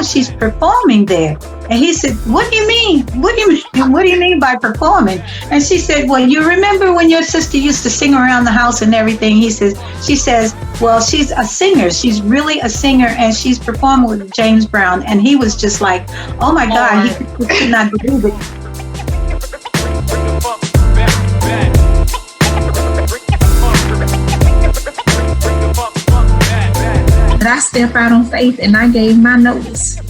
she's performing there. And he said, what do you mean? What do you mean? What do you mean by performing? And she said, well, you remember when your sister used to sing around the house and everything? She says, well, she's a singer. She's really a singer, and she's performing with James Brown. And he was just like, oh my God, he could not believe it. But I stepped out on faith and I gave my notice.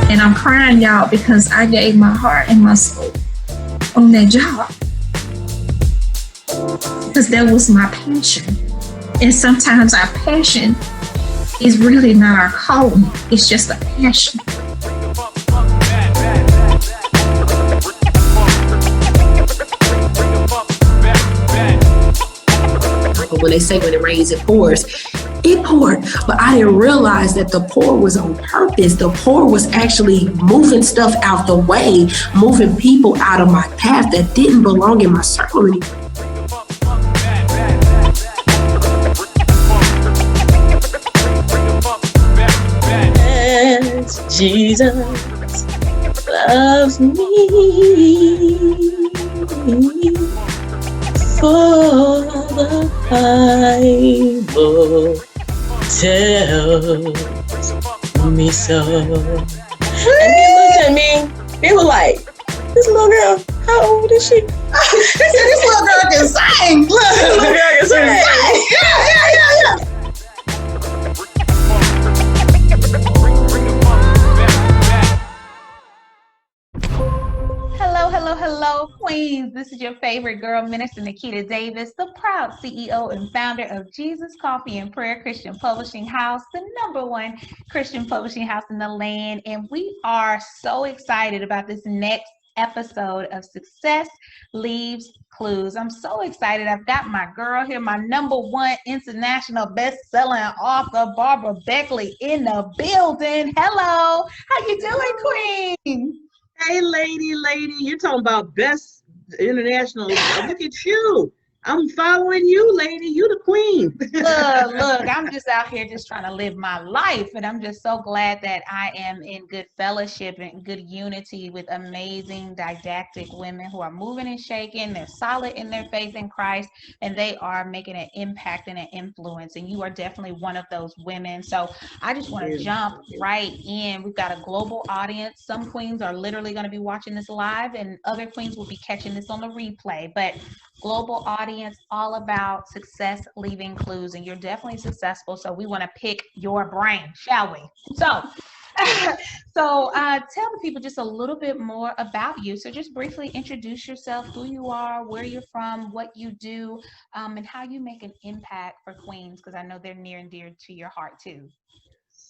And I'm crying, y'all, because I gave my heart and my soul on that job. Because that was my passion. And sometimes our passion is really not our calling. It's just a passion. When they say when it rains, it pours. It poured, but I didn't realize that the pour was on purpose. The pour was actually moving stuff out the way, moving people out of my path that didn't belong in my circle anymore. Jesus loves me, for the Bible tells me so. And he looked at me, he was like, this little girl, how old is she? He said, this little girl can sing. Look, This little girl can sing. Yeah. Hello, Queens. This is your favorite girl, Minister Nakita Davis, the proud CEO and founder of Jesus Coffee and Prayer Christian Publishing House, the #1 Christian publishing house in the land. And we are so excited about this next episode of Success Leaves Clues. I'm so excited. I've got my girl here, my #1 international best-selling author, Barbara Beckley, in the building. Hello. How you doing, Queen? Hey, lady, you're talking about best international. Look at you. I'm following you, lady. You the queen. Look, I'm just out here just trying to live my life. And I'm just so glad that I am in good fellowship and good unity with amazing didactic women who are moving and shaking. They're solid in their faith in Christ, and they are making an impact and an influence. And you are definitely one of those women. So I just want to jump right in. We've got a global audience. Some queens are literally going to be watching this live, and other queens will be catching this on the replay. But global audience, all about success leaving clues, and you're definitely successful. So we want to pick your brain, shall we? So tell the people just a little bit more about you. So just briefly introduce yourself, who you are, where you're from, what you do, and how you make an impact for queens, because I know they're near and dear to your heart too.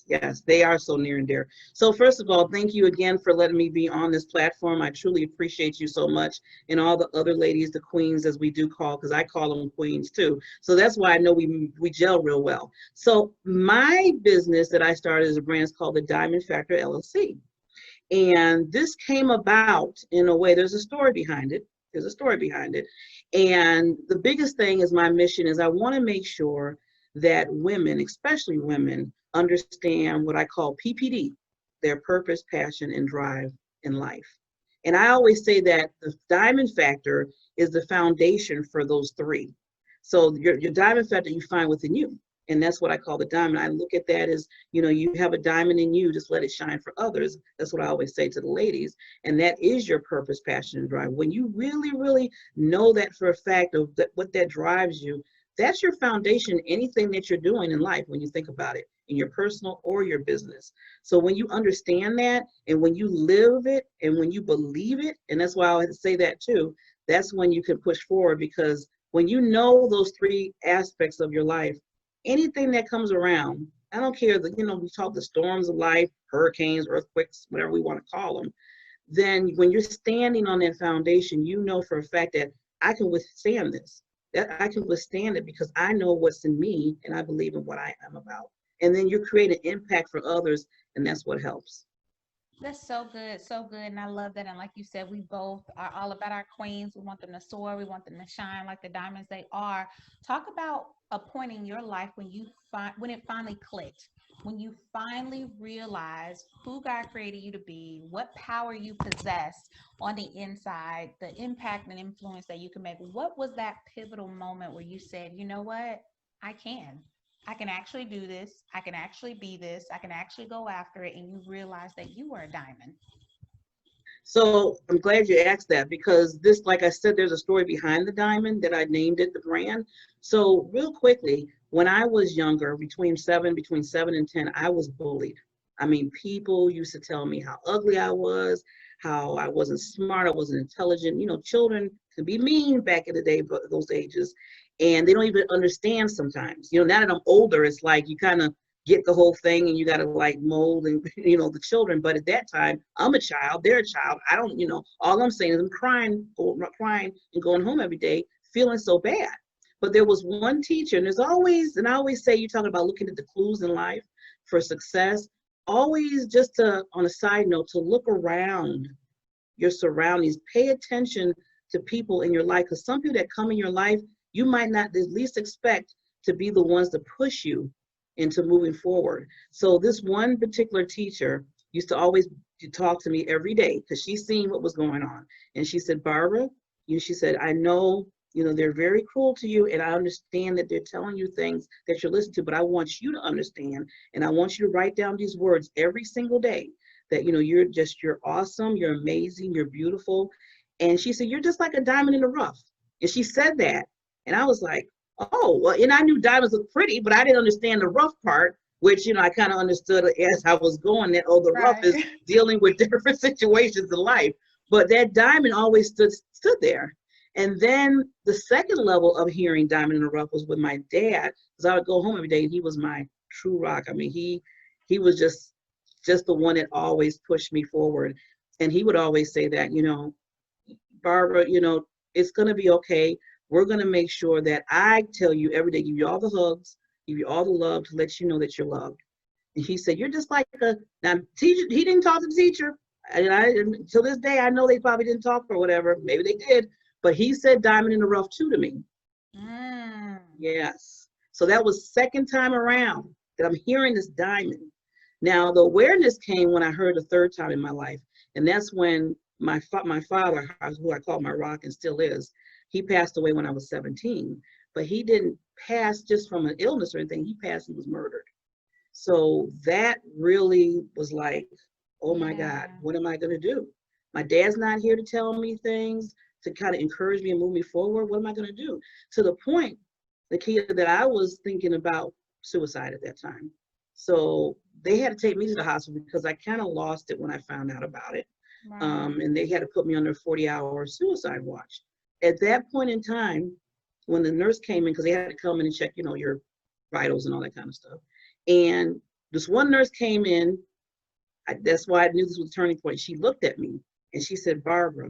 Yes, they are so near and dear. So first of all, thank you again for letting me be on this platform. I truly appreciate you so much, and all the other ladies, the queens, as we do call, because I call them queens too. So that's why I know we gel real well. So my business that I started as a brand is called the Diamond Factor LLC. And this came about in a way, there's a story behind it. And the biggest thing is my mission is I want to make sure that women, especially women, understand what I call PPD, their purpose, passion, and drive in life. And I always say that the diamond factor is the foundation for those three. So your diamond factor you find within you. And that's what I call the diamond. I look at that as, you have a diamond in you, just let it shine for others. That's what I always say to the ladies. And that is your purpose, passion, and drive. When you really, really know that for a fact of what that drives you, that's your foundation, anything that you're doing in life when you think about it, in your personal or your business. So when you understand that, and when you live it, and when you believe it, and that's why I like to say that too, that's when you can push forward, because when you know those three aspects of your life, anything that comes around, I don't care that, we talk the storms of life, hurricanes, earthquakes, whatever we want to call them, then when you're standing on that foundation, you know for a fact that I can withstand this. That I can withstand it because I know what's in me and I believe in what I am about. And then you create an impact for others, and that's what helps. That's so good, and I love that. And like you said, we both are all about our queens. We want them to soar, we want them to shine like the diamonds they are. Talk about a point in your life when it finally clicked, when you finally realize who God created you to be, what power you possess on the inside, the impact and influence that you can make, what was that pivotal moment where you said, you know what, I can actually do this, I can actually be this, I can actually go after it, and you realize that you were a diamond? So I'm glad you asked that, because this, like I said, there's a story behind the diamond that I named it the brand. So real quickly, when I was younger, between 7 and 10, I was bullied. I mean, people used to tell me how ugly I was, how I wasn't smart, I wasn't intelligent. You know, children can be mean back in the day, but those ages, and they don't even understand sometimes. You know, now that I'm older, it's like you kind of get the whole thing and you got to like mold and the children. But at that time, I'm a child, they're a child. I don't, all I'm saying is I'm crying and going home every day feeling so bad. But there was one teacher, and I always say, you're talking about looking at the clues in life for success. Always, just on a side note, to look around your surroundings, pay attention to people in your life, because some people that come in your life, you might not at least expect to be the ones to push you into moving forward. So this one particular teacher used to always talk to me every day, because she seen what was going on. And she said, Barbara, she said, I know, they're very cruel to you, and I understand that they're telling you things that you're listening to, but I want you to understand, and I want you to write down these words every single day, that, you're awesome, you're amazing, you're beautiful. And she said, you're just like a diamond in the rough. And she said that. And I was like, oh, well, and I knew diamonds look pretty, but I didn't understand the rough part, which, I kind of understood as I was going that, the rough is dealing with different situations in life. But that diamond always stood there. And then the second level of hearing diamond in the rough was with my dad, because I would go home every day and he was my true rock. I mean, he was just the one that always pushed me forward. And he would always say that, Barbara, it's going to be okay. We're going to make sure that I tell you every day, give you all the hugs, give you all the love to let you know that you're loved. And he said, you're just like now teacher. He didn't talk to the teacher. And till this day, I know they probably didn't talk or whatever. Maybe they did. But he said diamond in the rough too to me. Yes. So that was second time around that I'm hearing this diamond. Now, the awareness came when I heard the third time in my life. And that's when my father, who I call my rock and still is, he passed away when I was 17. But he didn't pass just from an illness or anything. He was murdered. So that really was like, oh my God, what am I going to do? My dad's not here to tell me things, to kind of encourage me and move me forward. What am I going to do? To the point, Nakita, that I was thinking about suicide at that time. So they had to take me to the hospital because I kind of lost it when I found out about it. And they had to put me under a 40-hour suicide watch. At that point in time, when the nurse came in, because they had to come in and check, your vitals and all that kind of stuff. And this one nurse came in. That's why I knew this was a turning point. She looked at me and she said, Barbara,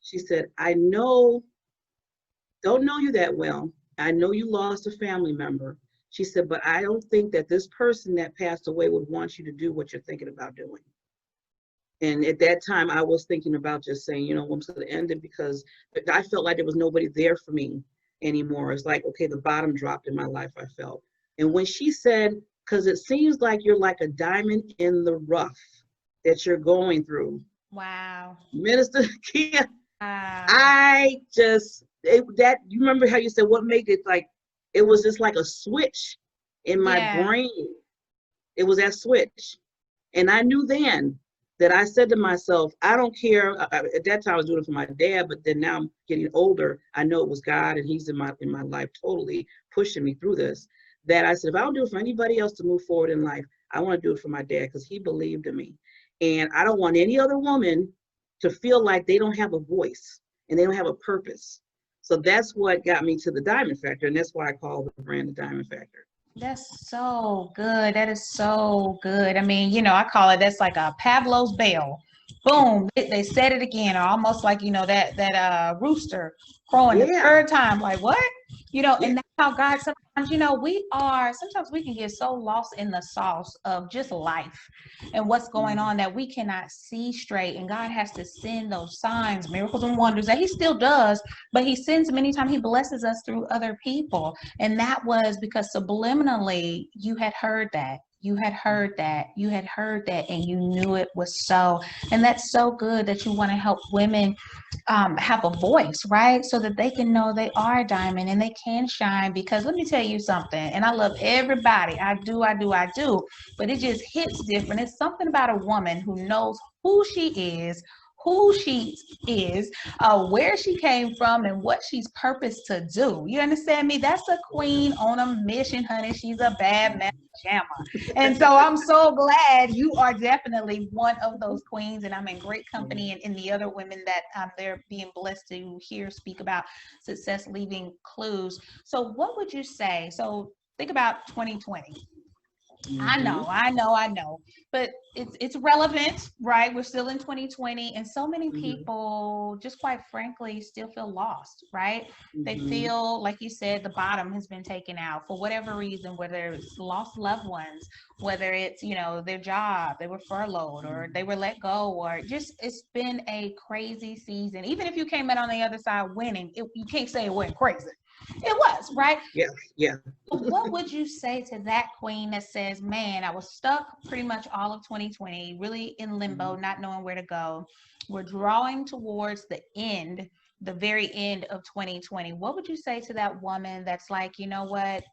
she said, I don't know you that well. I know you lost a family member. She said, but I don't think that this person that passed away would want you to do what you're thinking about doing. And at that time, I was thinking about just saying, I'm going to end it, because I felt like there was nobody there for me anymore. It's like, okay, the bottom dropped in my life, I felt. And when she said, because it seems like you're like a diamond in the rough that you're going through. Wow. Minister Kia, you remember how you said what made it like, it was just like a switch in my brain. It was that switch. And I knew then that I said to myself, I don't care. At that time I was doing it for my dad, but then now I'm getting older. I know it was God, and he's in my life totally pushing me through this. That I said, if I don't do it for anybody else to move forward in life, I want to do it for my dad, because he believed in me. And I don't want any other woman to feel like they don't have a voice and they don't have a purpose. So that's what got me to the Diamond Factor. And that's why I call the brand the Diamond Factor. That's so good. That is so good. I mean, I call it, that's like a Pavlov's bell. Boom, they said it again, almost like, that rooster crowing the third time, like what? And that's how God, sometimes, sometimes we can get so lost in the sauce of just life and what's going on that we cannot see straight. And God has to send those signs, miracles, and wonders that he still does, but he sends many times. He blesses us through other people. And that was because subliminally you had heard that. You had heard that. You had heard that, and you knew it was so. And that's so good that you want to help women have a voice, right? So that they can know they are a diamond and they can shine. Because let me tell you something, and I love everybody. I do. But it just hits different. It's something about a woman who knows who she is, where she came from, and what she's purposed to do. You understand me? That's a queen on a mission, honey. She's a bad man jammer. And so I'm so glad you are definitely one of those queens, and I'm in great company and in the other women that they're being blessed to hear speak about success leaving clues. So what would you say? So think about 2020. I know, but it's relevant, right? We're still in 2020, and so many people, just quite frankly, still feel lost, right? They feel, like you said, the bottom has been taken out for whatever reason, whether it's lost loved ones, whether it's, their job, they were furloughed or they were let go, or just it's been a crazy season. Even if you came in on the other side winning, you can't say it went crazy. It was, right? Yeah. What would you say to that queen that says, man, I was stuck pretty much all of 2020, really in limbo, not knowing where to go. We're drawing towards the very end of 2020. What would you say to that woman that's like, you know what?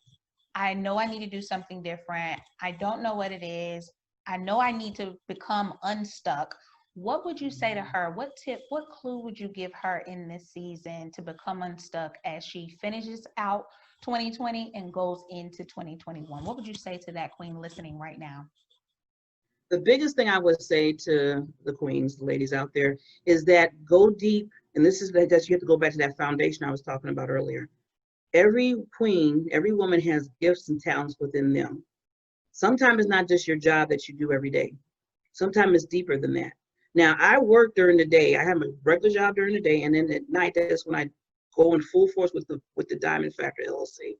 I know I need to do something different. I don't know what it is. I know I need to become unstuck. What would you say to her? What tip, what clue would you give her in this season to become unstuck as she finishes out 2020 and goes into 2021? What would you say to that queen listening right now? The biggest thing I would say to the queens, the ladies out there, is that go deep. And this is that you have to go back to that foundation I was talking about earlier. Every queen, every woman has gifts and talents within them. Sometimes it's not just your job that you do every day. Sometimes it's deeper than that. Now, I work during the day. I have a regular job during the day, and then at night, that's when I go in full force with the Diamond Factor LLC.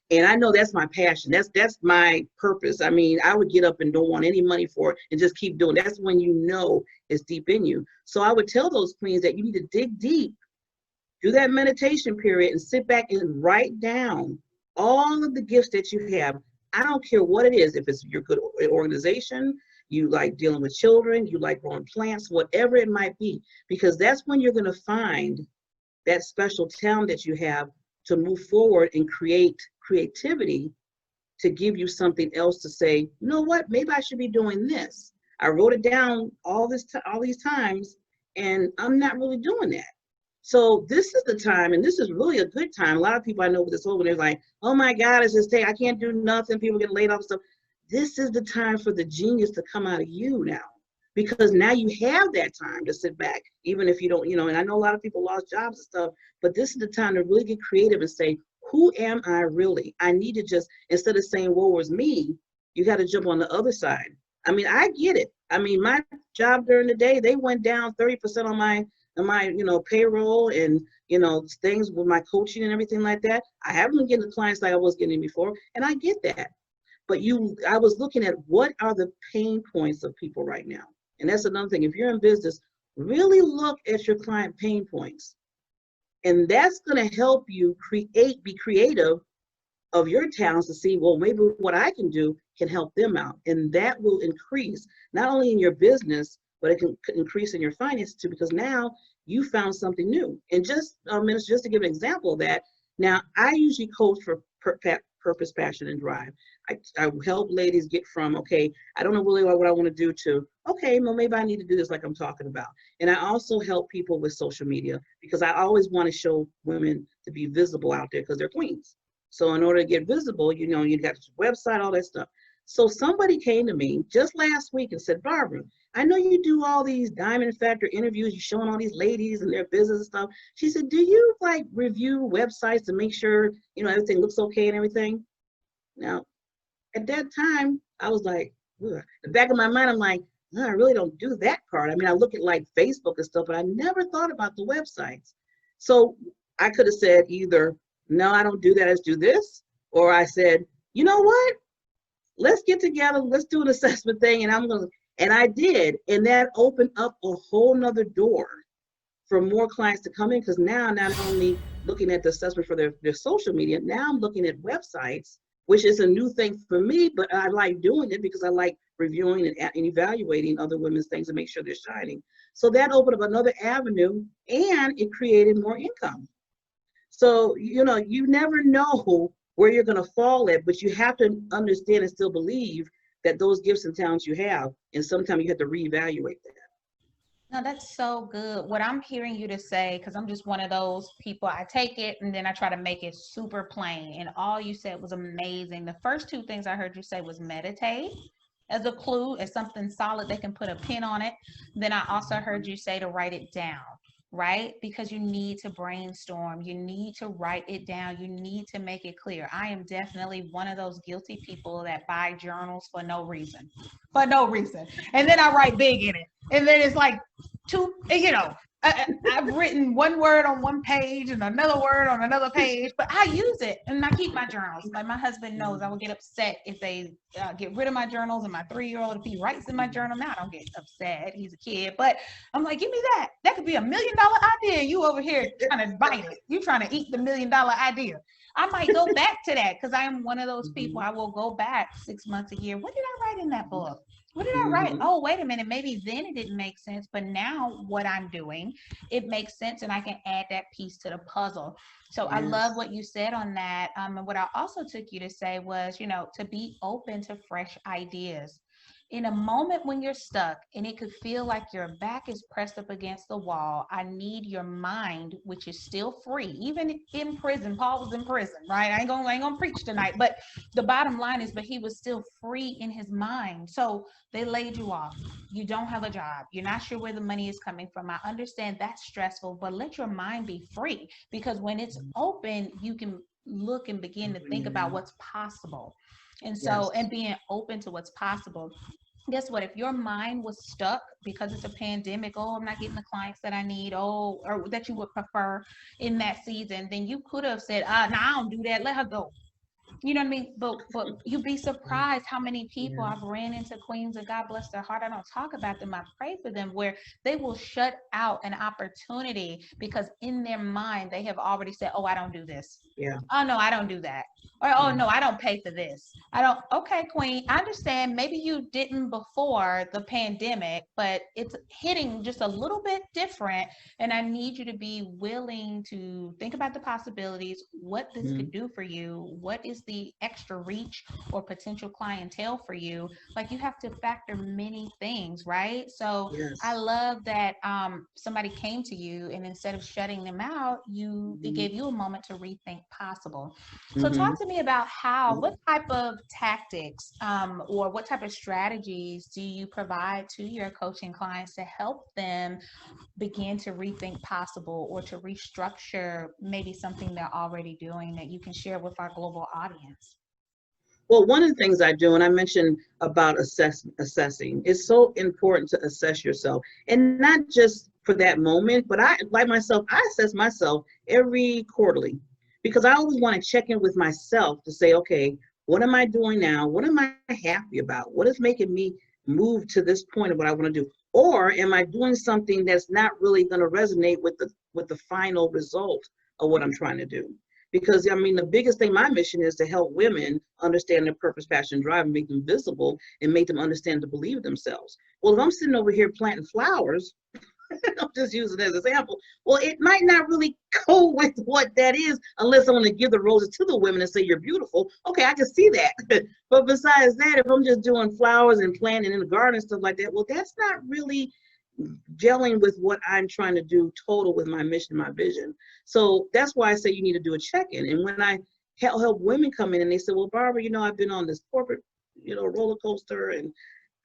And I know that's my passion. That's my purpose. I mean, I would get up and don't want any money for it and just keep doing it. That's when you know it's deep in you. So I would tell those queens that you need to dig deep, do that meditation period, and sit back and write down all of the gifts that you have. I don't care what it is. If it's your good organization, you like dealing with children, you like growing plants, whatever it might be, because that's when you're going to find that special talent that you have to move forward and create creativity to give you something else to say, you know what, maybe I should be doing this. I wrote it down all these times, and I'm not really doing that. So this is the time, and this is really a good time. A lot of people I know with this over, they're like, oh my God, it's this day, I can't do nothing. People get laid off and stuff. This is the time for the genius to come out of you now, because now you have that time to sit back, even if you don't, and I know a lot of people lost jobs and stuff, but this is the time to really get creative and say, who am I really? I need to just, instead of saying, woe is me, you got to jump on the other side. I mean, I get it. I mean, my job during the day, they went down 30% on my payroll and, things with my coaching and everything like that. I haven't been getting the clients like I was getting before, and I get that. But I was looking at what are the pain points of people right now. And that's another thing. If you're in business, really look at your client pain points. And that's going to help you be creative of your talents to see, well, maybe what I can do can help them out. And that will increase not only in your business, but it can increase in your finances too, because now you found something new. And just to give an example of that, now I usually coach for purpose, passion, and drive. I help ladies get from, okay, I don't know really what I want to do, to, okay, well, maybe I need to do this like I'm talking about. And I also help people with social media, because I always want to show women to be visible out there because they're queens. So in order to get visible, you got your website, all that stuff. So somebody came to me just last week and said, Barbara, I know you do all these Diamond Factor interviews, you're showing all these ladies and their business and stuff. She said, do you review websites to make sure, everything looks okay and everything? Now, at that time, I was like, ugh. The back of my mind, I'm like, no, I really don't do that part. I mean, I look at Facebook and stuff, but I never thought about the websites. So I could have said either, no, I don't do that, let's do this. Or I said, you know what? Let's get together, let's do an assessment thing, and I did. And that opened up a whole nother door for more clients to come in, because now I'm not only looking at the assessment for their social media, now I'm looking at websites which is a new thing for me, but I like doing it because I like reviewing and evaluating other women's things to make sure they're shining. So that opened up another avenue, and it created more income. So, you never know where you're going to fall at, but you have to understand and still believe that those gifts and talents you have, and sometimes you have to reevaluate that. No, that's so good. What I'm hearing you to say, because I'm just one of those people, I take it and then I try to make it super plain. And all you said was amazing. The first two things I heard you say was meditate as a clue, as something solid, they can put a pin on it. Then I also heard you say to write it down, right? Because you need to brainstorm, you need to write it down, you need to make it clear. I am definitely one of those guilty people that buy journals for no reason. For no reason. And then I write big in it. And then it's like I've written one word on one page and another word on another page, but I use it and I keep my journals. Like my husband knows I will get upset if they get rid of my journals, and my 3-year-old, if he writes in my journal, now I don't get upset. He's a kid, but I'm like, give me that. That could be $1 million idea. You over here trying to bite it. You trying to eat the $1 million idea. I might go back to that because I am one of those people. I will go back 6 months, a year. What did I write in that book? What did I write? Oh, wait a minute. Maybe then it didn't make sense, but now what I'm doing, it makes sense, and I can add that piece to the puzzle. So yes. I love what you said on that. And what I also took you to say was, to be open to fresh ideas. In a moment when you're stuck and it could feel like your back is pressed up against the wall, I need your mind, which is still free, even in prison. Paul was in prison, right? I ain't gonna preach tonight, but the bottom line is, but he was still free in his mind. So they laid you off. You don't have a job. You're not sure where the money is coming from. I understand that's stressful, but let your mind be free, because when it's open, you can look and begin to think about what's possible. And so, and being open to what's possible. Guess what? If your mind was stuck because it's a pandemic, oh, I'm not getting the clients that I need, or that you would prefer in that season, then you could have said, no, I don't do that. Let her go. You know what I mean? But you'd be surprised how many people I've ran into, queens, and God bless their heart, I don't talk about them, I pray for them, where they will shut out an opportunity because in their mind they have already said, oh, I don't do this. Yeah. Oh, no, I don't do that. Or, oh, no, I don't pay for this. I don't. Okay, queen, I understand. Maybe you didn't before the pandemic, but it's hitting just a little bit different. And I need you to be willing to think about the possibilities, what this could do for you, what is the extra reach or potential clientele for you. Like, you have to factor many things, right? So I love that somebody came to you, and instead of shutting them out, it gave you a moment to rethink possible. So talk to me about what type of tactics or what type of strategies do you provide to your coaching clients to help them begin to rethink possible, or to restructure maybe something they're already doing that you can share with our global audience? Well, one of the things I do, and I mentioned about assessing, it's so important to assess yourself, and not just for that moment, but I assess myself every quarterly, because I always want to check in with myself to say, okay, what am I doing now? What am I happy about? What is making me move to this point of what I want to do? Or am I doing something that's not really going to resonate with the final result of what I'm trying to do? Because, I mean, the biggest thing, my mission is to help women understand their purpose, passion, drive, and make them visible, and make them understand to believe themselves. Well, if I'm sitting over here planting flowers, I'm just using it as an example, well, it might not really go with what that is, unless I want to give the roses to the women and say, you're beautiful. Okay, I can see that. But besides that, if I'm just doing flowers and planting in the garden and stuff like that, well, that's not really gelling with what I'm trying to do total with my mission, my vision. So that's why I say you need to do a check-in. And when I help women come in and they say, well, Barbara, I've been on this corporate, roller coaster, and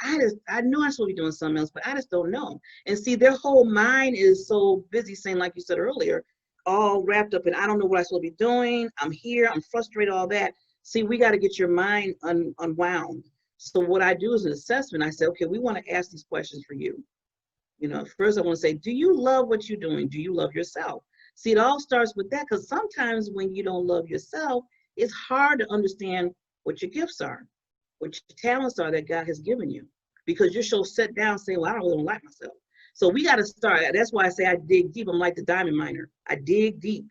I know I'm supposed to be doing something else, but I just don't know. And see, their whole mind is so busy saying, like you said earlier, all wrapped up in, I don't know what I'm supposed to be doing. I'm here, I'm frustrated, all that. See, we got to get your mind unwound. So what I do is an assessment. I say, okay, we want to ask these questions for you. First I want to say, do you love what you're doing? Do you love yourself? See, it all starts with that, because sometimes when you don't love yourself, it's hard to understand what your gifts are, what your talents are that God has given you, because you're so set down saying, well, I don't really like myself. So we got to start. That's why I say I dig deep. I'm like the diamond miner. I dig deep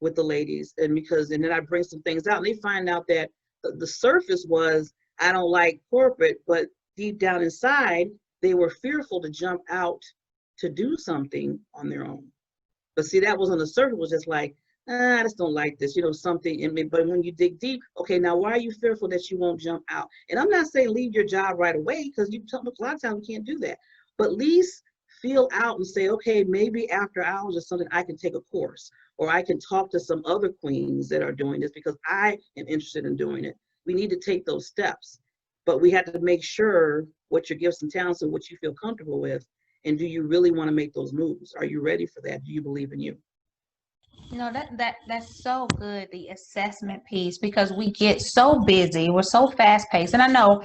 with the ladies, and then I bring some things out, and they find out that the surface was, I don't like corporate, but deep down inside, they were fearful to jump out to do something on their own. But see, that was on the surface, was just like, I just don't like this, something in me. But when you dig deep, okay, now why are you fearful that you won't jump out? And I'm not saying leave your job right away, because a lot of times we can't do that. But at least feel out and say, okay, maybe after hours or something, I can take a course, or I can talk to some other queens that are doing this because I am interested in doing it. We need to take those steps, but we have to make sure what your gifts and talents and what you feel comfortable with. And do you really want to make those moves? Are you ready for that? Do you believe in you? That's so good, the assessment piece, because we get so busy, we're so fast paced, and I know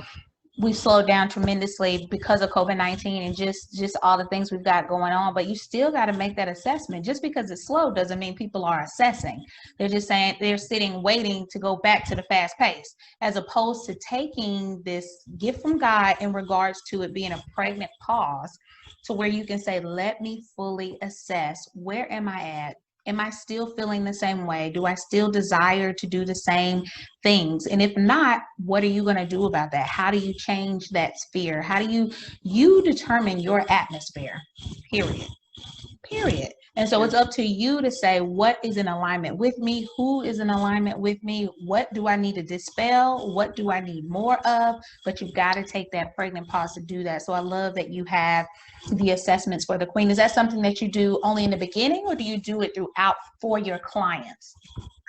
we slowed down tremendously because of COVID-19 and just all the things we've got going on, but you still got to make that assessment. Just because it's slow doesn't mean people are assessing. They're just saying they're sitting waiting to go back to the fast pace, as opposed to taking this gift from God in regards to it being a pregnant pause, to where you can say, let me fully assess, where am I at? Am I still feeling the same way? Do I still desire to do the same things? And if not, what are you going to do about that? How do you change that sphere? How do you determine your atmosphere, period. And so it's up to you to say, what is in alignment with me? Who is in alignment with me? What do I need to dispel? What do I need more of? But you've got to take that pregnant pause to do that. So I love that you have the assessments for the queen. Is that something that you do only in the beginning, or do you do it throughout for your clients?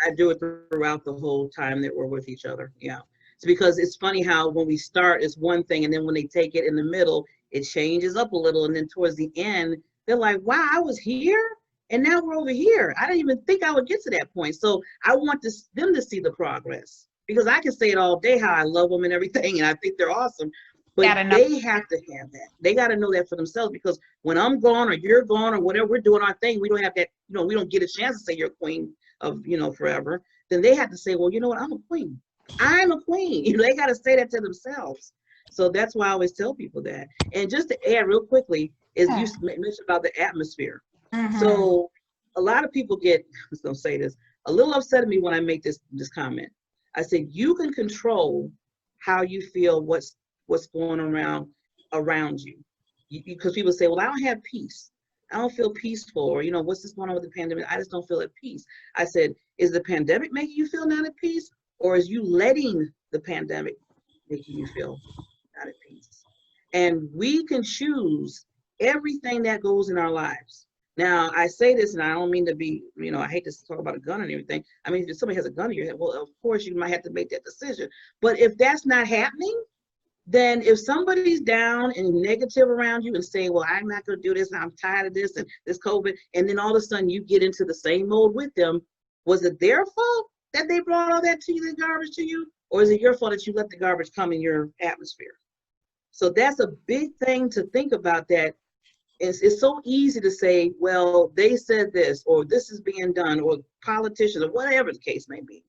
I do it throughout the whole time that we're with each other. Yeah. It's because it's funny how when we start, it's one thing, and then when they take it in the middle, it changes up a little. And then towards the end, they're like, wow, I was here and now we're over here. I didn't even think I would get to that point. So I want them to see the progress, because I can say it all day how I love them and everything, and I think they're awesome. But they have to have that. They got to know that for themselves, because when I'm gone or you're gone or whatever, we're doing our thing, we don't have that, we don't get a chance to say you're a queen of, forever. Then they have to say, well, you know what? I'm a queen. I'm a queen. They got to say that to themselves. So that's why I always tell people that. And just to add real quickly, is you mentioned about the atmosphere. Mm-hmm. So a lot of people get, I was going to say this, a little upset at me when I make this comment. I said, you can control how you feel, what's going around you. Because people say, well, I don't have peace. I don't feel peaceful, or, what's this going on with the pandemic? I just don't feel at peace. I said, is the pandemic making you feel not at peace, or is you letting the pandemic making you feel not at peace? And we can choose everything that goes in our lives. Now, I say this, and I don't mean to be, I hate to talk about a gun and everything. I mean, if somebody has a gun in your head, well, of course, you might have to make that decision. But if that's not happening, then if somebody's down and negative around you and saying, well, I'm not going to do this, and I'm tired of this and this COVID, and then all of a sudden you get into the same mode with them, was it their fault that they brought all that to you, the garbage to you? Or is it your fault that you let the garbage come in your atmosphere? So that's a big thing to think about, that it's so easy to say, well, they said this, or this is being done, or politicians, or whatever the case may be.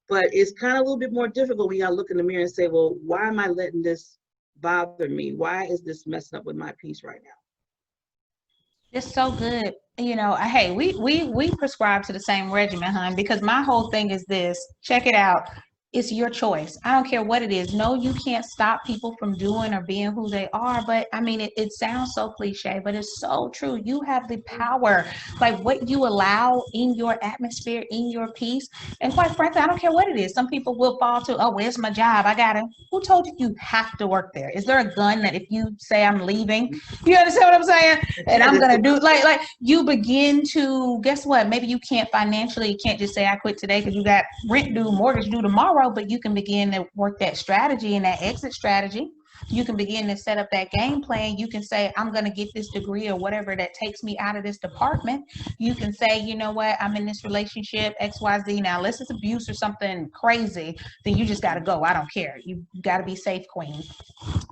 But it's kind of a little bit more difficult when you gotta look in the mirror and say, well, why am I letting this bother me? Why is this messing up with my peace right now? It's so good. Hey, we prescribe to the same regimen, hon, because my whole thing is this. Check it out. It's your choice. I don't care what it is. No, you can't stop people from doing or being who they are. But I mean, it sounds so cliche, but it's so true. You have the power, like what you allow in your atmosphere, in your peace. And quite frankly, I don't care what it is. Some people will fall to, oh, where's my job? I got it. Who told you have to work there? Is there a gun that if you say I'm leaving, you understand what I'm saying? And I'm going to do like you begin to, guess what? Maybe you can't financially, you can't just say I quit today because you got rent due, mortgage due tomorrow. But you can begin to work that strategy and that exit strategy. You can begin to set up that game plan. You can say, I'm going to get this degree or whatever that takes me out of this department. You can say, you know what, I'm in this relationship, XYZ. Now, unless it's abuse or something crazy, then you just got to go. I don't care. You got to be safe, queen.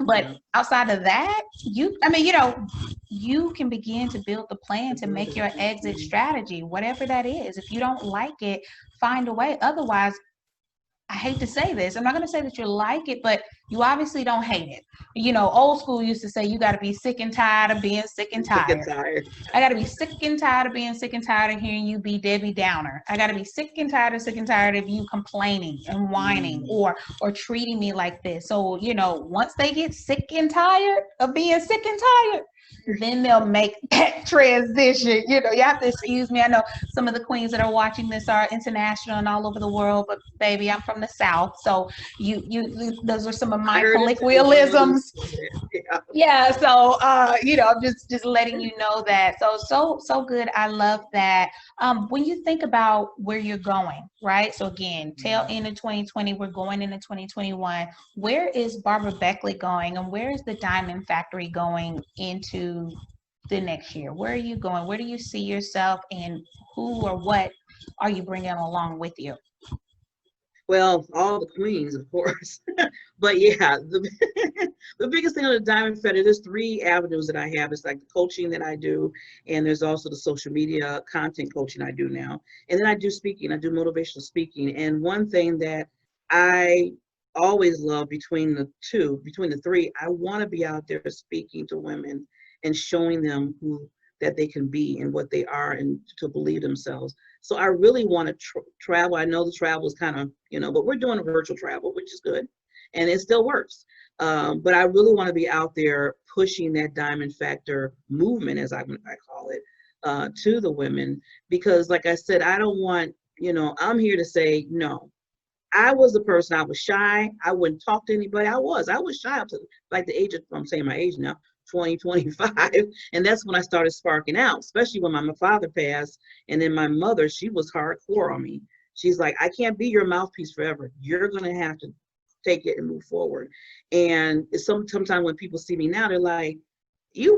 But outside of that, you can begin to build the plan to make your exit strategy, whatever that is. If you don't like it, find a way. Otherwise, I hate to say this, I'm not going to say that you like it, but You obviously don't hate it. You know, old school used to say you got to be sick and tired of being sick and Sick and tired. tired. I got to be sick and tired of being sick and tired of hearing you be Debbie Downer. I got to be sick and tired of you complaining and whining or treating me like this. So, you know, once they get sick and tired of being sick and tired, then they'll make that transition. You know, you have to excuse me. I know some of the queens that are watching this are international and all over the world, but baby, I'm from the South. So you those are some of I my heard it too. My mother colloquialisms. used to say that. Yeah. Yeah, so you know, I'm just letting you know that. So good. I love that. When you think about where you're going, right? So again, tail end of 2020, we're going into 2021. Where is Barbara Beckley going, and where is the Diamond Factory going into the next year? Where are you going? Where do you see yourself, and who or what are you bringing along with you? Well, all the queens, of course. But yeah, the biggest thing on the Diamond Feather, there's 3 avenues that I have. It's like the coaching that I do, and there's also the social media content coaching I do now. And then I do speaking, I do motivational speaking. And one thing that I always love between the 3, I want to be out there speaking to women and showing them who that they can be and what they are and to believe themselves. So I really want to travel. I know the travel is kind of, you know, but we're doing a virtual travel, which is good. And it still works. But I really want to be out there pushing that Diamond Factor movement, as I call it, to the women. Because like I said, I don't want, you know, I'm here to say, no. I was the person, I was shy. I wouldn't talk to anybody. I was shy up to like the age of, I'm saying my age now, 20, 25. And that's when I started sparking out, especially when my father passed. And then my mother, she was hardcore on me. She's like, I can't be your mouthpiece forever. You're going to have to take it and move forward. And it's sometimes when people see me now, they're like, you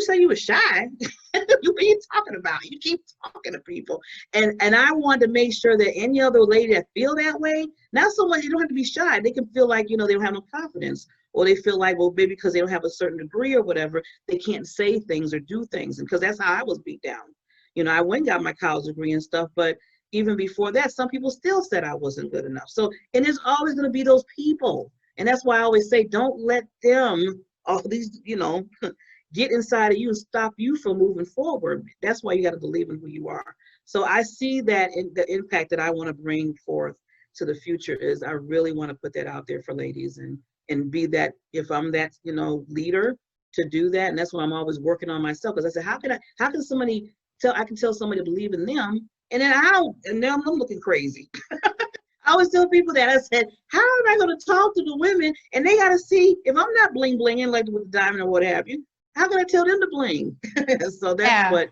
say you were shy. What are you talking about? You keep talking to people. And I wanted to make sure that any other lady that feel that way, not so much, you don't have to be shy. They can feel like, you know, they don't have no confidence, or they feel like, well, maybe because they don't have a certain degree or whatever, they can't say things or do things. And because that's how I was beat down. You know, I went and got my college degree and stuff, but even before that, some people still said I wasn't good enough. So, and there's always going to be those people. And that's why I always say, don't let them, all these, you know, get inside of you and stop you from moving forward. That's why you got to believe in who you are. So I see that in the impact that I want to bring forth to the future is I really want to put that out there for ladies and be that, if I'm that, you know, leader, to do that. And that's what I'm always working on myself. Because I said, how can somebody I can tell somebody to believe in them, and then and now I'm looking crazy. I always tell people that. I said, how am I going to talk to the women? And they got to see, if I'm not bling blinging like with the diamond or what have you, how can I tell them to bling? So that's what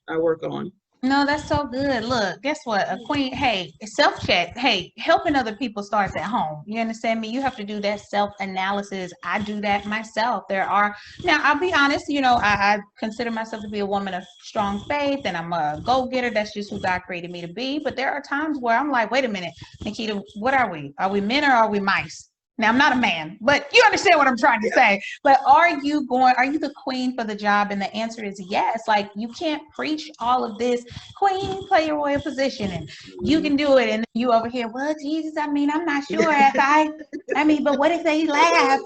I work on. No, that's so good. Look, guess what? A queen, hey, self-check. Hey, helping other people starts at home. You understand me? You have to do that self-analysis. I do that myself. Now, I'll be honest, you know, I consider myself to be a woman of strong faith, and I'm a go-getter. That's just who God created me to be. But there are times where I'm like, wait a minute, Nakita, what are we? Are we men or are we mice? Now, I'm not a man, but you understand what I'm trying to say. But are you the queen for the job? And the answer is yes. Like, you can't preach all of this, queen, play your royal position, and you can do it. And you over here, well, Jesus, I mean, I'm not sure if I mean, but what if they laugh?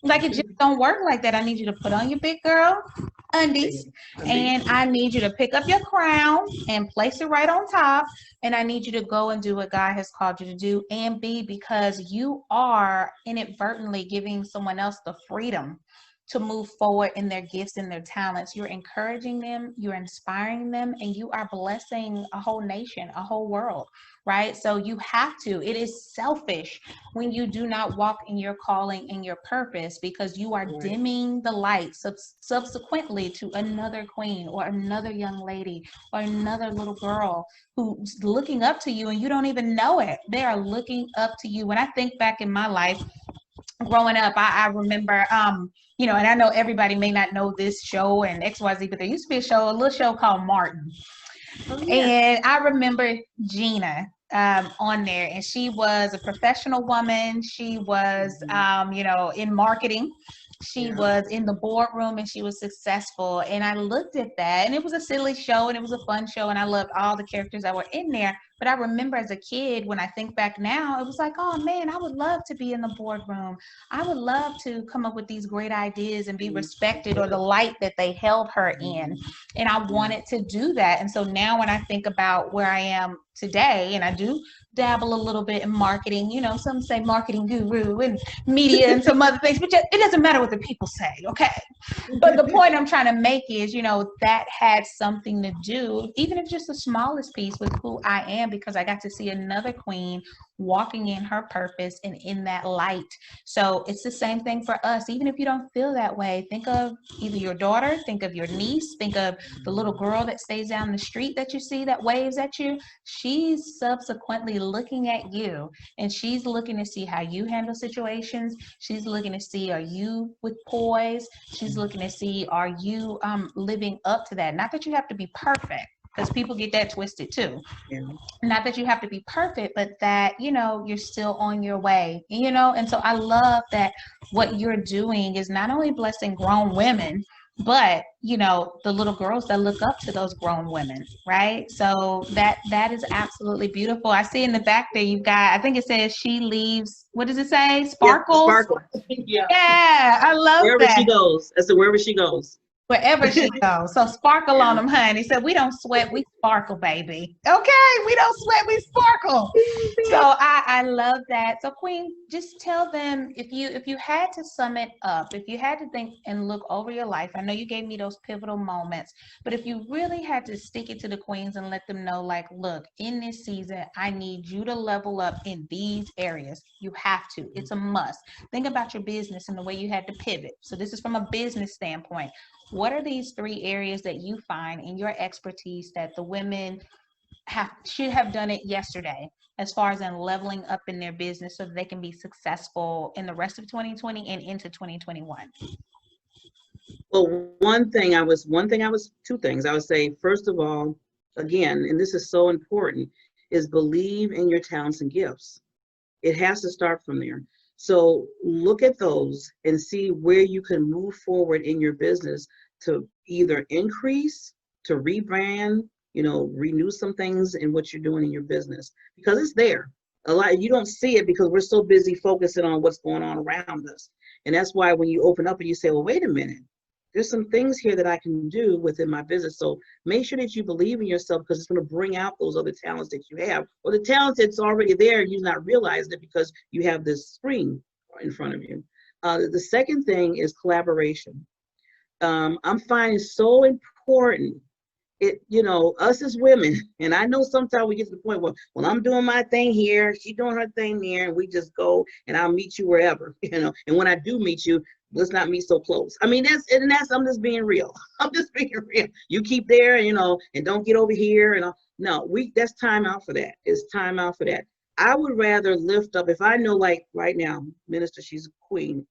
Like, it just don't work like that. I need you to put on your big girl undies, and I need you to pick up your crown and place it right on top. And I need you to go and do what God has called you to do, and be, because you are inadvertently giving someone else the freedom to move forward in their gifts and their talents. You're encouraging them, you're inspiring them, and you are blessing a whole nation, a whole world, right? So you have to. It is selfish when you do not walk in your calling and your purpose, because you are dimming the light subsequently to another queen or another young lady or another little girl who's looking up to you, and you don't even know it. They are looking up to you. When I think back in my life, growing up, I remember, you know, and I know everybody may not know this show and XYZ, but there used to be a little show called Martin. Oh, yeah. And I remember Gina on there, and she was a professional woman. She was, you know, in marketing. She was in the boardroom, and she was successful. And I looked at that, and it was a silly show, and it was a fun show, and I loved all the characters that were in there. But I remember as a kid, when I think back now, it was like, oh man, I would love to be in the boardroom. I would love to come up with these great ideas and be respected, or the light that they held her in. And I wanted to do that. And so now when I think about where I am today, and I do dabble a little bit in marketing, you know, some say marketing guru and media and some other things, but it doesn't matter what the people say, okay? But the point I'm trying to make is, you know, that had something to do, even if just the smallest piece, with who I am, because I got to see another queen walking in her purpose and in that light. So it's the same thing for us. Even if you don't feel that way, think of either your daughter, think of your niece, think of the little girl that stays down the street that you see that waves at you. She's subsequently looking at you, and she's looking to see how you handle situations. She's looking to see, are you with poise? She's looking to see, are you living up to that? Not that you have to be perfect, because people get that twisted too. Yeah. Not that you have to be perfect, but that, you know, you're still on your way, you know? And so I love that what you're doing is not only blessing grown women, but, you know, the little girls that look up to those grown women, right? So that is absolutely beautiful. I see in the back there, you've got, I think it says she leaves, what does it say? Sparkles? Yeah, sparkle. Yeah. Yeah, I love Wherever that. she goes. I said, wherever she goes. Wherever she goes. So sparkle on them, honey. So we don't sweat, we sparkle, baby. Okay, we don't sweat, we sparkle. So I love that. So Queen, just tell them, if you had to sum it up, if you had to think and look over your life, I know you gave me those pivotal moments, but if you really had to stick it to the queens and let them know, like, look, in this season, I need you to level up in these areas. You have to. It's a must. Think about your business and the way you had to pivot. So this is from a business standpoint. What are these 3 areas that you find in your expertise that the women should have done it yesterday, as far as in leveling up in their business so that they can be successful in the rest of 2020 and into 2021? Well, two things. I would say, first of all, again, and this is so important, is believe in your talents and gifts. It has to start from there. So look at those and see where you can move forward in your business to either increase, to rebrand, you know, renew some things in what you're doing in your business, because it's there. A lot, you don't see it because we're so busy focusing on what's going on around us. And that's why when you open up and you say, well, wait a minute, there's some things here that I can do within my business. So make sure that you believe in yourself, because it's going to bring out those other talents that you have, or the talents that's already there. You're not realizing it because you have this screen in front of you. The second thing is collaboration. I'm finding so important. It, you know, us as women, and I know sometimes we get to the point where, well, I'm doing my thing here, she's doing her thing there, and we just go and I'll meet you wherever, you know. And when I do meet you, let's not meet so close. I mean, I'm just being real. I'm just being real. You keep there, and, you know, and don't get over here. And no, that's time out for that. It's time out for that. I would rather lift up, if I know, like right now, Minister, she's a queen.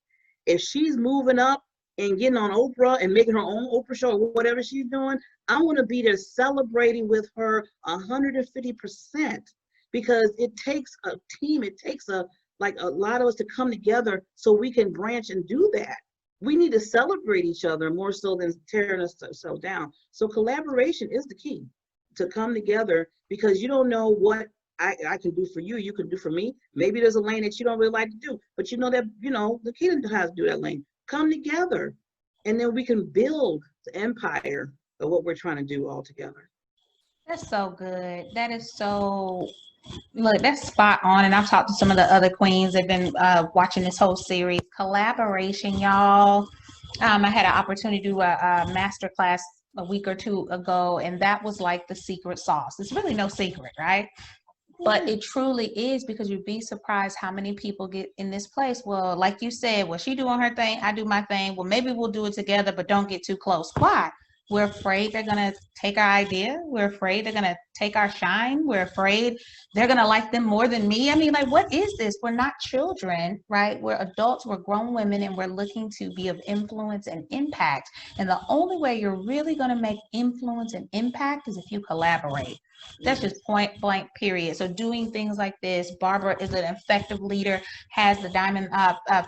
If she's moving up and getting on Oprah and making her own Oprah show or whatever she's doing, I want to be there celebrating with her 150%, because it takes a team. It takes a lot of us to come together so we can branch and do that. We need to celebrate each other more so than tearing ourselves down. So collaboration is the key, to come together, because you don't know what I can do for you, you can do for me. Maybe there's a lane that you don't really like to do, but you know that, you know, Nakita knows how to do that lane. Come together, and then we can build the empire of what we're trying to do all together. That's so good. That is so, look, that's spot on. And I've talked to some of the other queens that have been watching this whole series. Collaboration, y'all. I had an opportunity to do a master class a week or 2 ago, and that was like the secret sauce. It's really no secret, right? But it truly is, because you'd be surprised how many people get in this place. Well, like you said, well, she doing her thing, I do my thing. Well, maybe we'll do it together, but don't get too close. Why? We're afraid they're going to take our idea. We're afraid they're going to take our shine. We're afraid they're going to like them more than me. I mean, like, what is this? We're not children, right? We're adults, we're grown women, and we're looking to be of influence and impact. And the only way you're really going to make influence and impact is if you collaborate. That's just point blank, period. So doing things like this, Barbara is an effective leader, has the Diamond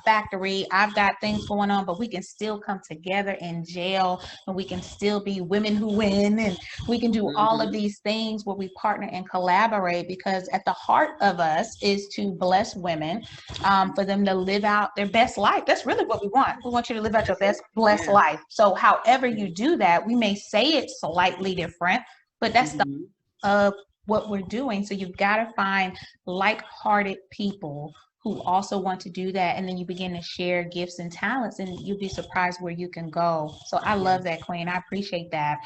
Factory. I've got things going on, but we can still come together in jail, and we can still be women who win, and we can do all of these things things where we partner and collaborate, because at the heart of us is to bless women, for them to live out their best life. That's really what we want. We want you to live out your best blessed life. So however you do that, we may say it slightly different, but that's the of what we're doing. So you've got to find like-hearted people who also want to do that, and then you begin to share gifts and talents, and you'll be surprised where you can go. So I love that, Queen. I appreciate that.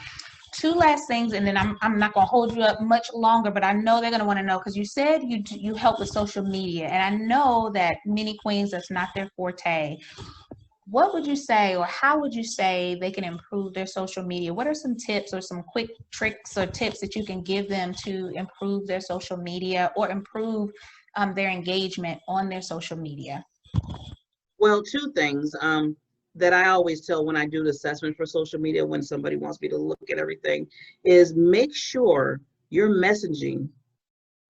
Two last things, and then I'm not going to hold you up much longer, but I know they're going to want to know, because you said you help with social media, and I know that many queens, that's not their forte. What would you say, or how would you say they can improve their social media? What are some tips or some quick tricks or tips that you can give them to improve their social media, or improve their engagement on their social media? Well, two things that I always tell when I do the assessment for social media, when somebody wants me to look at everything, is make sure your messaging,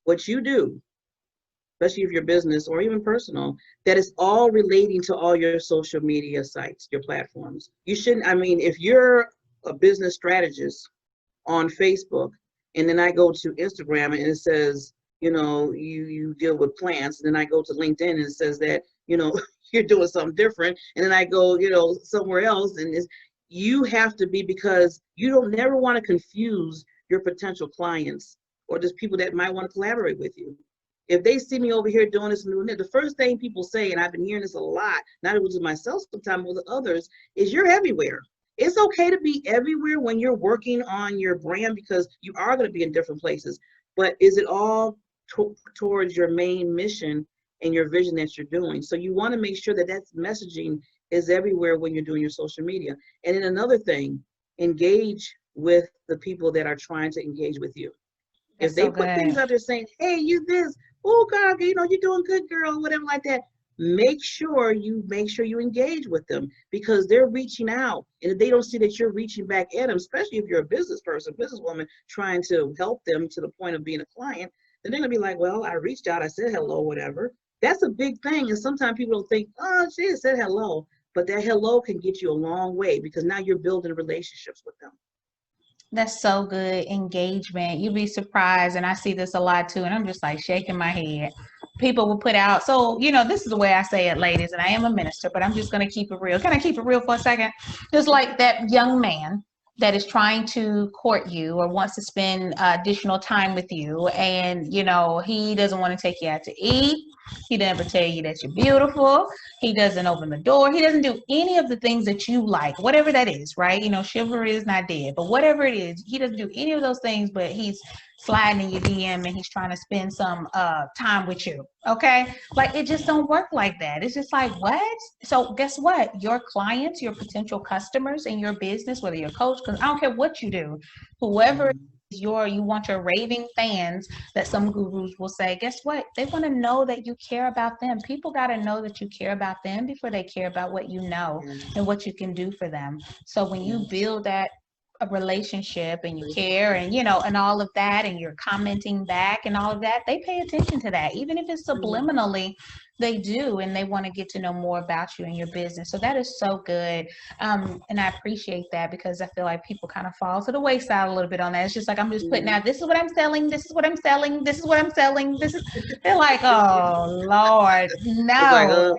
what you do, especially if you're business or even personal, that it's all relating to all your social media sites, your platforms. You shouldn't, I mean, if you're a business strategist on Facebook, and then I go to Instagram and it says, you know, you deal with plants, and then I go to LinkedIn and it says that, you know, you're doing something different, and then I go, you know, somewhere else, and you have to be, because you don't never want to confuse your potential clients or just people that might want to collaborate with you. If they see me over here doing this and doing that, the first thing people say, and I've been hearing this a lot, not only with myself sometimes, but with others, is you're everywhere. It's okay to be everywhere when you're working on your brand, because you are going to be in different places. But is it all towards your main mission and your vision that you're doing? So you want to make sure that that messaging is everywhere when you're doing your social media. And then another thing, engage with the people that are trying to engage with you. If they put things out there saying, hey, you this, oh God, you know, you're doing good, girl, whatever like that, make sure you engage with them, because they're reaching out, and if they don't see that you're reaching back at them, especially if you're a business person, businesswoman, trying to help them to the point of being a client, then they're gonna be like, well, I reached out, I said hello, whatever. That's a big thing. And sometimes people don't think, oh, she said hello, but that hello can get you a long way, because now you're building relationships with them. That's so good. Engagement. You'd be surprised. And I see this a lot too. And I'm just like shaking my head. People will put out. So, you know, this is the way I say it, ladies. And I am a minister, but I'm just going to keep it real. Can I keep it real for a second? Just like that young man that is trying to court you or wants to spend additional time with you. And, you know, he doesn't want to take you out to eat. He never tell you that you're beautiful. He doesn't open the door. He doesn't do any of the things that you like, whatever that is, right? You know, chivalry is not dead, but whatever it is, he doesn't do any of those things, but he's sliding in your DM and he's trying to spend some time with you. Okay. Like, it just don't work like that. It's just like, what? So guess what? Your clients, your potential customers in your business, whether you're a coach, because I don't care what you do, whoever you want your raving fans, that some gurus will say, guess what? They want to know that you care about them. People got to know that you care about them before they care about what you know and what you can do for them. So when you build that a relationship and you care and, you know, and all of that, and you're commenting back and all of that, they pay attention to that. Even if it's subliminally, they do, and they want to get to know more about you and your business. So that is so good. And I appreciate that, because I feel like people kind of fall to the wayside a little bit on that. It's just like, I'm just putting out, this is what I'm selling, this is what I'm selling, this is what I'm selling, this is, they're like, oh Lord, no.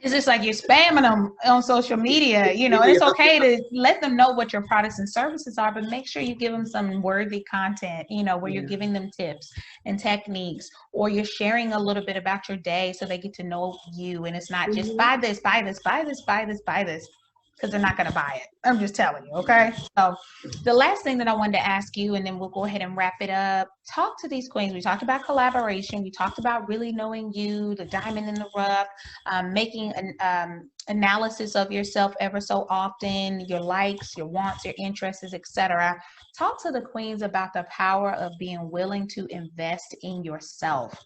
It's just like you're spamming them on social media, you know, and it's okay to let them know what your products and services are, but make sure you give them some worthy content, you know, where you're giving them tips and techniques, or you're sharing a little bit about your day so they get to know you. And it's not just buy this, buy this, buy this, buy this, buy this, because they're not going to buy it. I'm just telling you. Okay. So the last thing that I wanted to ask you, and then we'll go ahead and wrap it up. Talk to these queens. We talked about collaboration. We talked about really knowing you, the diamond in the rough, making an analysis of yourself ever so often, your likes, your wants, your interests, etc. Talk to the queens about the power of being willing to invest in yourself.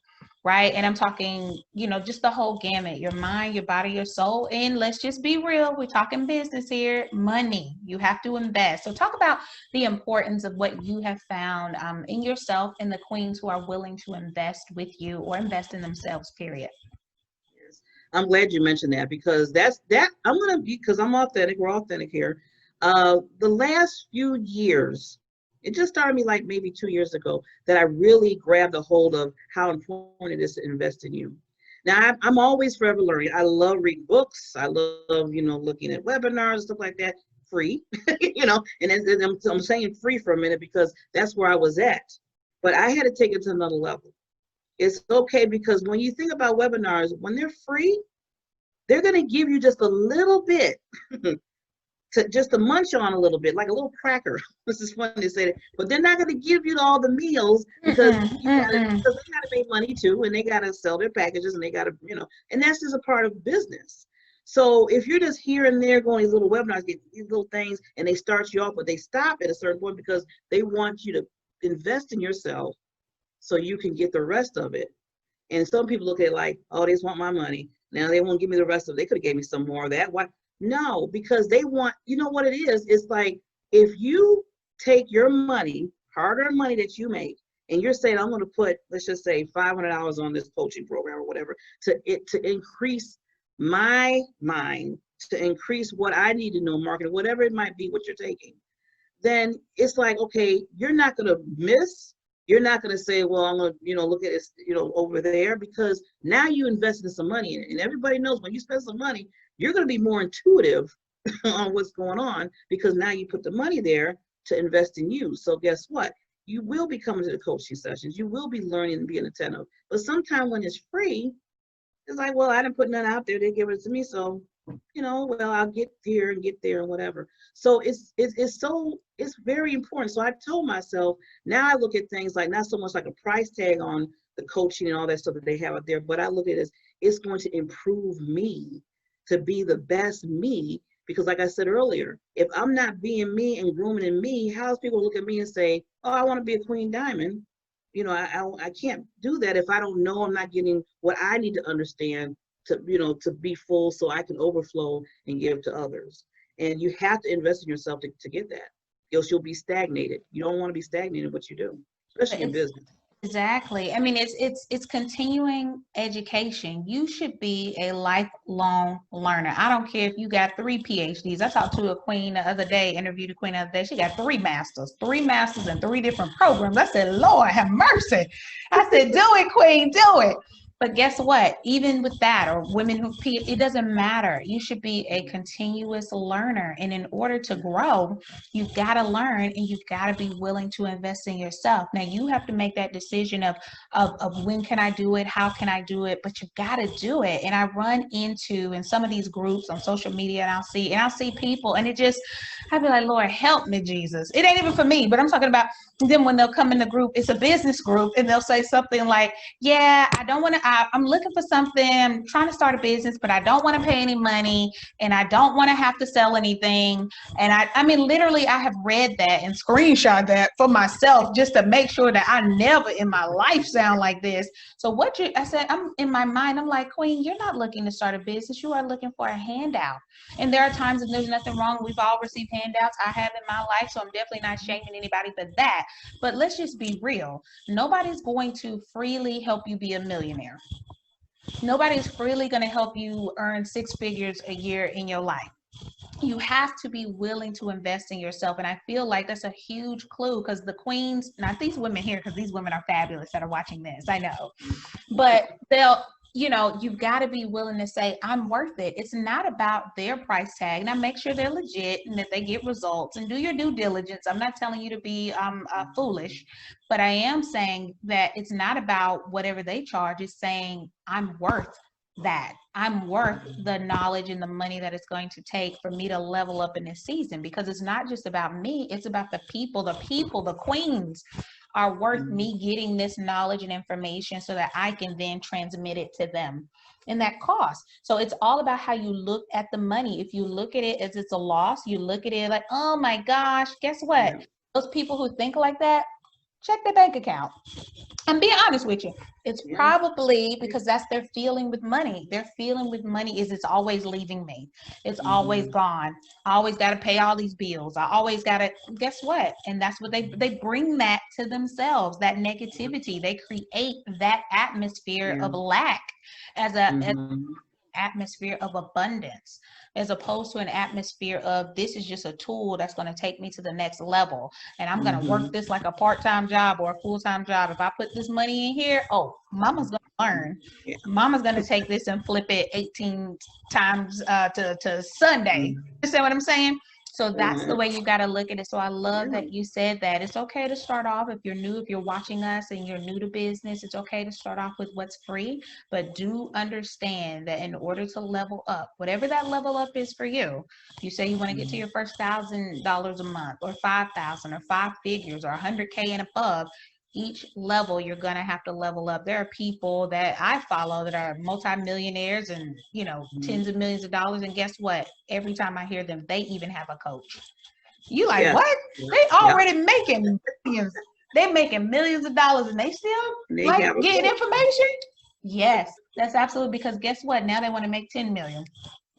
Right. And I'm talking, you know, just the whole gamut, your mind, your body, your soul. And let's just be real. We're talking business here. Money. You have to invest. So talk about the importance of what you have found in yourself and the queens who are willing to invest with you or invest in themselves, period. Yes. I'm glad you mentioned that, because I'm going to be, because I'm authentic. We're authentic here. The last few years, It just started me like maybe 2 years ago that I really grabbed a hold of how important it is to invest in you. Now, I'm always forever learning. I love reading books. I love, looking at webinars and stuff like that, free, and I'm saying free for a minute because that's where I was at. But I had to take it to another level. It's okay because when you think about webinars, when they're free, they're going to give you just a little bit to munch on a little bit, like a little cracker. This is funny to say that, but they're not going to give you all the meals because because they got to make money too, and they got to sell their packages, and they got to, and that's just a part of business. So if you're just here and there going these little webinars, get these little things, and they start you off, but they stop at a certain point because they want you to invest in yourself so you can get the rest of it. And some people look at it like, oh, they just want my money. Now they won't give me the rest of it. They could have gave me some more of that. Why? No, because they want, you know what it is? It's like if you take your money, hard-earned money that you make, and you're saying, I'm going to put, let's just say $500 on this coaching program or whatever, to increase my mind, to increase what I need to know, marketing, whatever it might be, what you're taking, then it's like, okay, you're not going to miss. You're not going to say, well, I'm going to, look at this, over there, because now you invested in some money in it. And everybody knows when you spend some money, you're going to be more intuitive on what's going on because now you put the money there to invest in you. So guess what? You will be coming to the coaching sessions. You will be learning and being attentive. But sometimes when it's free, it's like, well, I didn't put none out there. They give it to me. So, well, I'll get here and get there and whatever. So it's very important. So I told myself, now I look at things like not so much like a price tag on the coaching and all that stuff that they have out there, but I look at it as it's going to improve me to be the best me. Because like I said earlier, if I'm not being me and grooming in me, how's people look at me and say, oh, I want to be a queen diamond? I can't do that if I don't know I'm not getting what I need to understand to be full so I can overflow and give to others. And you have to invest in yourself to get that. Else you'll be stagnated. You don't want to be stagnated in what you do, especially in business. Exactly. I mean, it's continuing education. You should be a lifelong learner. I don't care if you got 3 PhDs. I talked to a queen the other day, interviewed a queen the other day. She got 3 masters in 3 different programs. I said, Lord have mercy. I said, do it, queen, do it. But guess what? Even with that, or women who, it doesn't matter. You should be a continuous learner. And in order to grow, you've got to learn and you've got to be willing to invest in yourself. Now, you have to make that decision of when can I do it? How can I do it? But you've got to do it. And I run into in some of these groups on social media, and I'll see people, and I'd be like, Lord, help me, Jesus. It ain't even for me, but I'm talking about them when they'll come in the group. It's a business group, and they'll say something like, yeah, I don't want to, I'm looking for something. I'm trying to start a business, but I don't want to pay any money, and I don't want to have to sell anything. And I mean, literally, I have read that and screenshot that for myself just to make sure that I never in my life sound like this. So I said, I'm in my mind, I'm like, Queen, you're not looking to start a business. You are looking for a handout. And there are times, and there's nothing wrong. We've all received handouts. I have in my life, so I'm definitely not shaming anybody for that. But let's just be real. Nobody's going to freely help you be a millionaire. Nobody's freely going to help you earn 6 figures a year in your life. You have to be willing to invest in yourself. And I feel like that's a huge clue, because the queens, not these women here, because these women are fabulous that are watching this, I know, but you've got to be willing to say, I'm worth it. It's not about their price tag. Now, make sure they're legit and that they get results, and do your due diligence. I'm not telling you to be foolish, but I am saying that it's not about whatever they charge. It's saying I'm worth that. I'm worth the knowledge and the money that it's going to take for me to level up in this season, because it's not just about me. It's about the people, the queens are worth me getting this knowledge and information so that I can then transmit it to them. And that costs. So it's all about how you look at the money. If you look at it as it's a loss, you look at it like, oh my gosh, guess what? Yeah. Those people who think like that, check their bank account. I'm being honest with you. It's probably because that's their feeling with money. Their feeling with money is it's always leaving me. It's always gone. I always got to pay all these bills. I always got to, guess what? And that's what they bring that to themselves, that negativity. They create that atmosphere of lack as atmosphere of abundance, as opposed to an atmosphere of this is just a tool that's going to take me to the next level. And I'm going to work this like a part-time job or a full-time job. If I put this money in here, oh, mama's going to learn. Yeah. Mama's going to take this and flip it 18 times to Sunday. You understand what I'm saying? So that's the way you got to look at it. So I love that you said that. It's okay to start off if you're new, if you're watching us and you're new to business, it's okay to start off with what's free, but do understand that in order to level up, whatever that level up is for you, you say you want to get to your first $1,000 a month or 5,000 or 5 figures or 100K and above. Each level you're going to have to level up. There are people that I follow that are multimillionaires and, you know, tens of millions of dollars. And guess what? Every time I hear them, they even have a coach. You like, what? They already making millions. They're making millions of dollars and they still getting information? Yes, that's absolutely, because guess what? Now they want to make 10 million.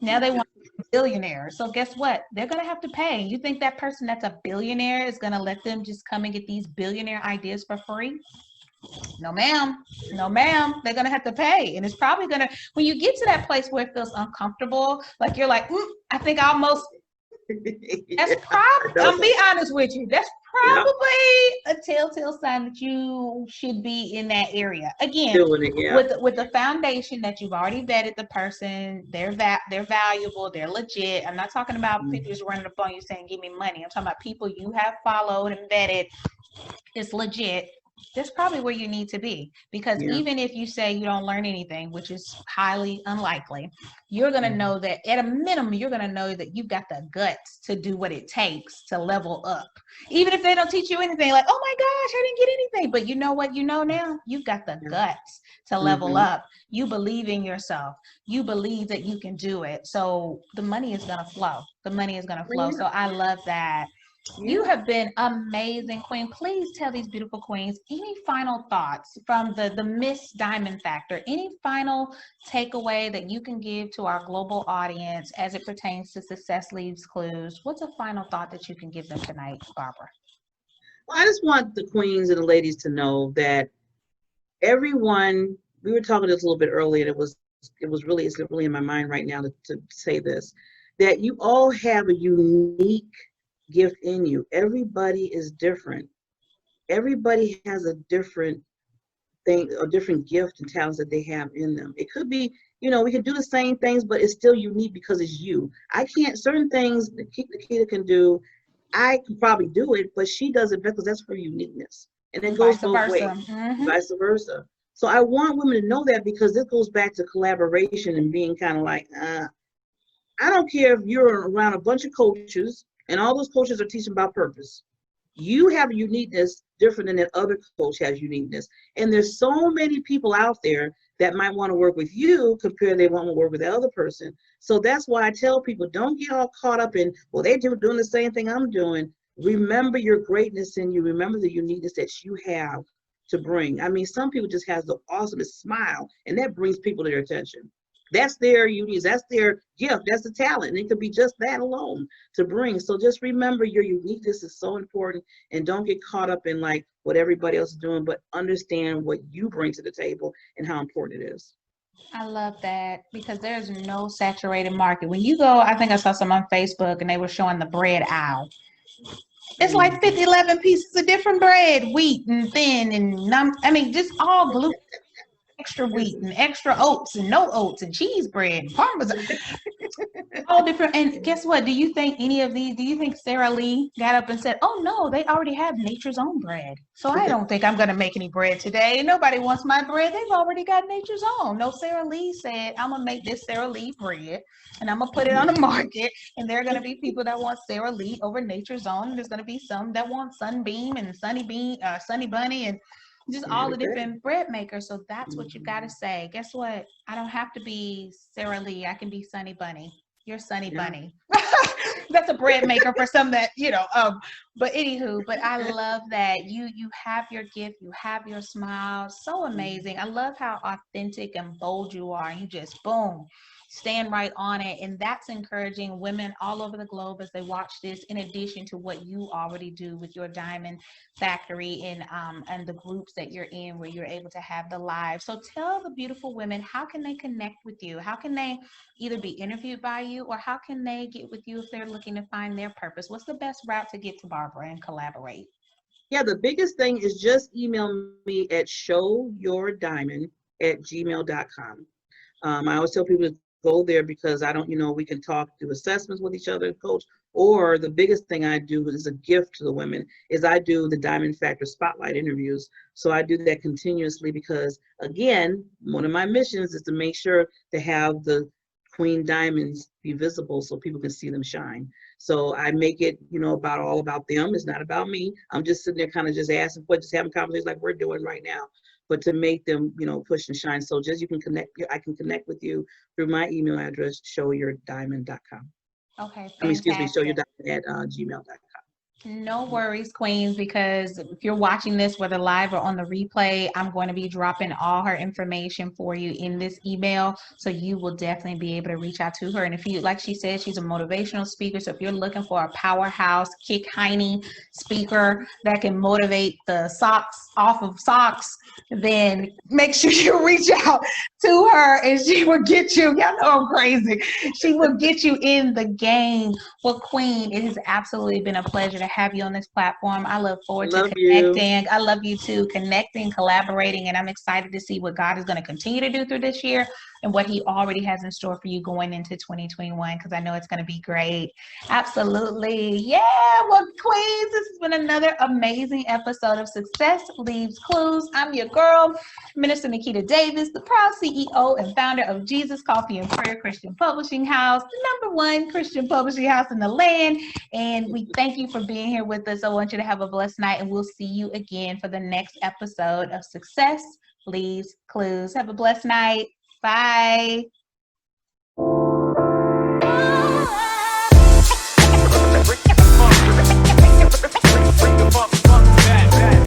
Now they want a billionaire. So guess what? They're going to have to pay. You think that person that's a billionaire is going to let them just come and get these billionaire ideas for free? No, ma'am. No, ma'am. They're going to have to pay. And it's probably going to, when you get to that place where it feels uncomfortable, like you're like, I think I almost, that's probably, I'll be honest with you, that's probably a telltale sign that you should be in that area. Again, with the foundation that you've already vetted the person, they're valuable, they're legit. I'm not talking about people just running up on you saying, give me money. I'm talking about people you have followed and vetted. It's legit. That's probably where you need to be, because even if you say you don't learn anything, which is highly unlikely, you're going to know that at a minimum, you're going to know that you've got the guts to do what it takes to level up. Even if they don't teach you anything, like, oh my gosh, I didn't get anything. But you know what you know now? You've got the guts to level up. You believe in yourself. You believe that you can do it. So the money is going to flow. The money is going to flow. So I love that. You have been amazing, Queen. Please tell these beautiful queens any final thoughts from the Miss Diamond Factor, any final takeaway that you can give to our global audience as it pertains to Success Leaves Clues. What's a final thought that you can give them tonight, Barbara? Well, I just want the queens and the ladies to know that everyone, we were talking this a little bit earlier, and it's really in my mind right now to say this, that you all have a unique gift in you. Everybody is different. Everybody has a different thing, a different gift and talents that they have in them. It could be, you know, we can do the same things, but it's still unique because it's you. I can't, certain things Nakita can do, I can probably do it, but she does it because that's her uniqueness. And it goes both ways, vice versa. So I want women to know that, because this goes back to collaboration and being kind of like, I don't care if you're around a bunch of coaches and all those coaches are teaching about purpose. You have a uniqueness different than that other coach has uniqueness. And there's so many people out there that might want to work with you compared to they want to work with the other person. So that's why I tell people, don't get all caught up in, well, they're doing the same thing I'm doing. Remember your greatness in you. Remember the uniqueness that you have to bring. I mean, some people just have the awesomest smile, and that brings people to their attention. That's their uniqueness, that's their gift, that's the talent. And it could be just that alone to bring. So just remember your uniqueness is so important, and don't get caught up in like what everybody else is doing, but understand what you bring to the table and how important it is. I love that, because there's no saturated market. When you go, I think I saw some on Facebook and they were showing the bread aisle. It's like 50, 11 pieces of different bread, wheat and thin and I mean, just all gluten. Extra wheat and extra oats and no oats and cheese bread and parmesan, all different. And guess what? Do you think Sara Lee got up and said, oh no, they already have nature's own bread, so I don't think I'm going to make any bread today. Nobody wants my bread. They've already got nature's own. No, Sara Lee said, I'm going to make this Sara Lee bread and I'm going to put it on the market, and there are going to be people that want Sara Lee over nature's own. And there's going to be some that want Sunbeam and Sunny Bunny and just all the different bread makers. So that's what you got to say. Guess what? I don't have to be Sara Lee. I can be Sunny Bunny. You're Sunny Bunny. That's a bread maker for some that, but anywho, but I love that you have your gift, you have your smile. So amazing. I love how authentic and bold you are. You just boom, stand right on it. And that's encouraging women all over the globe as they watch this, in addition to what you already do with your Diamond Factory and the groups that you're in, where you're able to have the live. So tell the beautiful women, how can they connect with you? How can they either be interviewed by you, or how can they get with you if they're looking to find their purpose? What's the best route to get to Barbara and collaborate? Yeah, the biggest thing is just email me at showyourdiamond@gmail.com. I always tell people to go there because I don't, we can talk, do assessments with each other, coach. Or the biggest thing I do is a gift to the women is I do the Diamond Factor Spotlight interviews. So I do that continuously because, again, one of my missions is to make sure to have the Queen Diamonds be visible so people can see them shine. So I make it, all about them. It's not about me. I'm just sitting there kind of just asking questions, just having conversations like we're doing right now, but to make them, push and shine. So just I can connect with you through my email address, showyourdiamond.com. Okay, Showyourdiamond fantastic. at gmail.com. No worries, queens, because if you're watching this, whether live or on the replay, I'm going to be dropping all her information for you in this email. So you will definitely be able to reach out to her. And if you, like she said, she's a motivational speaker. So if you're looking for a powerhouse, kick hiney speaker that can motivate the socks off of socks, then make sure you reach out to her and she will get you. Y'all know I'm crazy. She will get you in the game. Well, Queen, it has absolutely been a pleasure to have you on this platform. I look forward to connecting. I love you too, connecting, collaborating, and I'm excited to see what God is going to continue to do through this year and what he already has in store for you going into 2021, because I know it's going to be great. Absolutely. Yeah. Well, Queens, this has been another amazing episode of Success Leaves Clues. I'm your girl, Minister Nakita Davis, the proud CEO and founder of Jesus Coffee and Prayer Christian Publishing House, the #1 Christian publishing house in the land. And we thank you for being here with us. I want you to have a blessed night, and we'll see you again for the next episode of Success Leaves Clues. Have a blessed night. Bye.